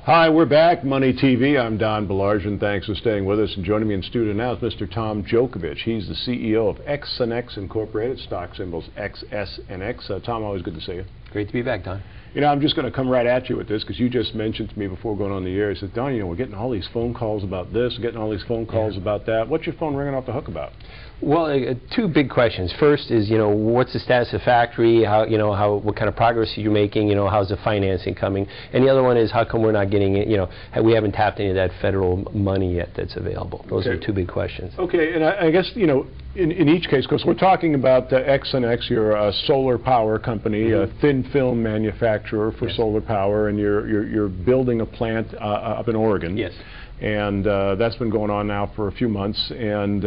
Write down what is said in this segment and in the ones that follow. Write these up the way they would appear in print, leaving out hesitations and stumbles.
Hi, we're back. Money TV. I'm Don Baillargeon. Thanks for staying with us. And joining me in studio now is Mr. Tom Djokovic. He's the CEO of X&X Incorporated, stock symbols XSNX. Tom, always good to see you. Great to be back, Don. You know, I'm just going to come right at you with this because you just mentioned to me before going on the air, you said, Don, you know, we're getting all these phone calls about this, getting all these phone calls about that. What's your phone ringing off the hook about? Well, two big questions. First is, you know, what's the status of the factory? How, you know, what kind of progress are you making? You know, how's the financing coming? And the other one is, how come we're not getting it? You know, we haven't tapped any of that federal money yet that's available. Those are two big questions. Okay, and I guess, you know, in each case, because we're talking about X&X, you're a solar power company, a thin film manufacturer for solar power, and you're building a plant up in Oregon. Yes. And that's been going on now for a few months. And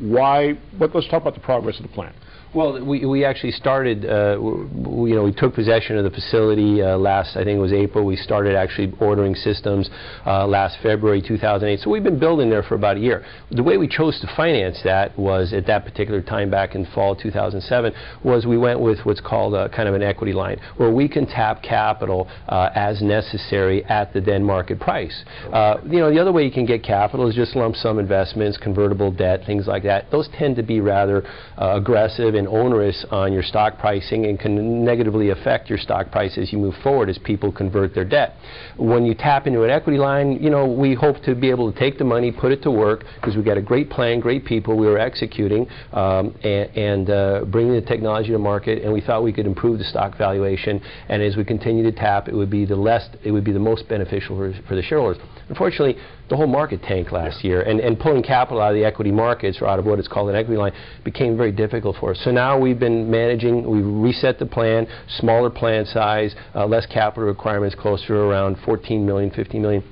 let's talk about the progress of the plant. Well, we actually started, we took possession of the facility last, I think it was April. We started actually ordering systems last February 2008. So we've been building there for about a year. The way we chose to finance that was, at that particular time back in fall 2007, was we went with what's called kind of an equity line, where we can tap capital as necessary at the then market price. You know, the other way you can get capital is just lump sum investments, convertible debt, things like that. Those tend to be rather aggressive and onerous on your stock pricing and can negatively affect your stock price as you move forward as people convert their debt. When you tap into an equity line, you know, we hope to be able to take the money, put it to work, because we've got a great plan, great people we were executing, and bringing the technology to market, and we thought we could improve the stock valuation, and as we continue to tap, it would be the most beneficial for the shareholders. Unfortunately, the whole market tanked last year, and pulling capital out of the equity markets, or out of what is called an equity line, became very difficult for us. So now we've been managing, we've reset the plan, smaller plant size, less capital requirements, closer to around 14 million, 15 million.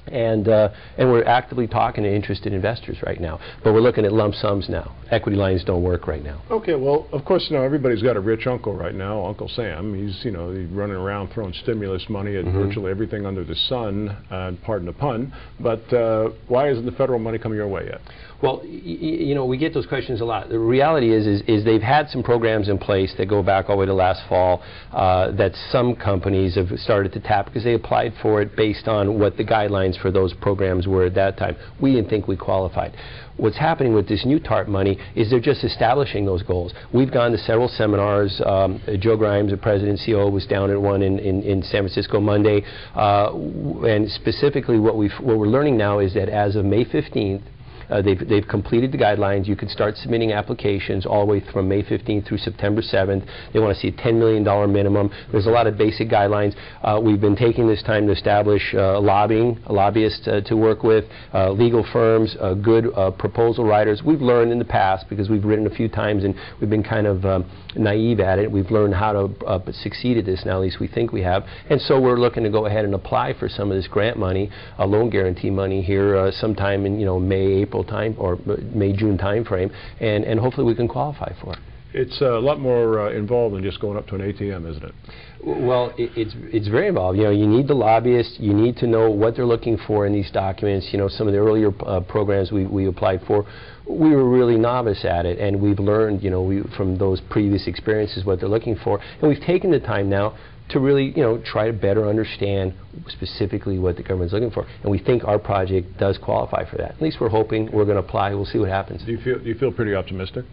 And we're actively talking to interested investors right now. But we're looking at lump sums now. Equity lines don't work right now. Okay, well, of course, you know, everybody's got a rich uncle right now, Uncle Sam. He's, you know, he's running around throwing stimulus money at virtually everything under the sun, pardon the pun. But why isn't the federal money coming your way yet? Well, you know, we get those questions a lot. The reality is they've had some programs in place that go back all the way to last fall that some companies have started to tap because they applied for it based on what the guidelines for those programs were at that time. We didn't think we qualified. What's happening with this new TARP money is they're just establishing those goals. We've gone to several seminars. Joe Grimes, the president and CEO, was down at one in San Francisco Monday. And specifically what we're learning now is that as of May 15th, they've completed the guidelines. You can start submitting applications all the way from May 15th through September 7th. They want to see a $10 million minimum. There's a lot of basic guidelines. We've been taking this time to establish lobbyists to work with, legal firms, good proposal writers. We've learned in the past, because we've written a few times and we've been kind of naive at it. We've learned how to succeed at this now, at least we think we have. And so we're looking to go ahead and apply for some of this grant money, loan guarantee money here sometime in, you know, May, April time, or May, June time frame, and hopefully we can qualify for it. It's a lot more involved than just going up to an ATM, isn't it? Well, it's very involved. You know, you need the lobbyists. You need to know what they're looking for in these documents. You know, some of the earlier programs we applied for, we were really novice at it, and we've learned, you know, from those previous experiences what they're looking for, and we've taken the time now to really, you know, try to better understand specifically what the government's looking for. And we think our project does qualify for that. At least we're hoping. We're going to apply. We'll see what happens. Do you feel pretty optimistic?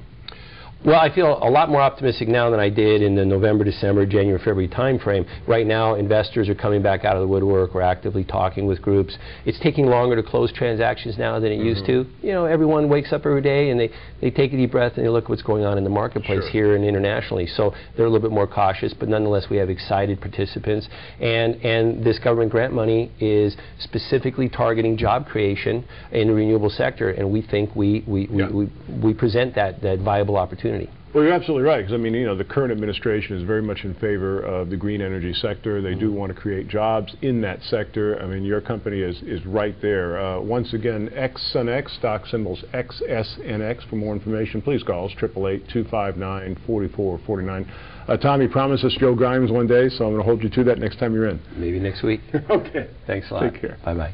Well, I feel a lot more optimistic now than I did in the November, December, January, February time frame. Right now, investors are coming back out of the woodwork. We're actively talking with groups. It's taking longer to close transactions now than it used to. You know, everyone wakes up every day and they take a deep breath and they look at what's going on in the marketplace here and internationally. So they're a little bit more cautious, but nonetheless, we have excited participants. And this government grant money is specifically targeting job creation in the renewable sector, and we think we present that viable opportunity. Well, you're absolutely right, because I mean, you know, the current administration is very much in favor of the green energy sector. They do want to create jobs in that sector. I mean, your company is right there. Once again, X&X, stock symbols XSNX. For more information, please call us 888-259-4449. Tommy promised us Joe Grimes one day, so I'm going to hold you to that next time you're in. Maybe next week. Okay. Thanks a lot. Take care. Bye-bye.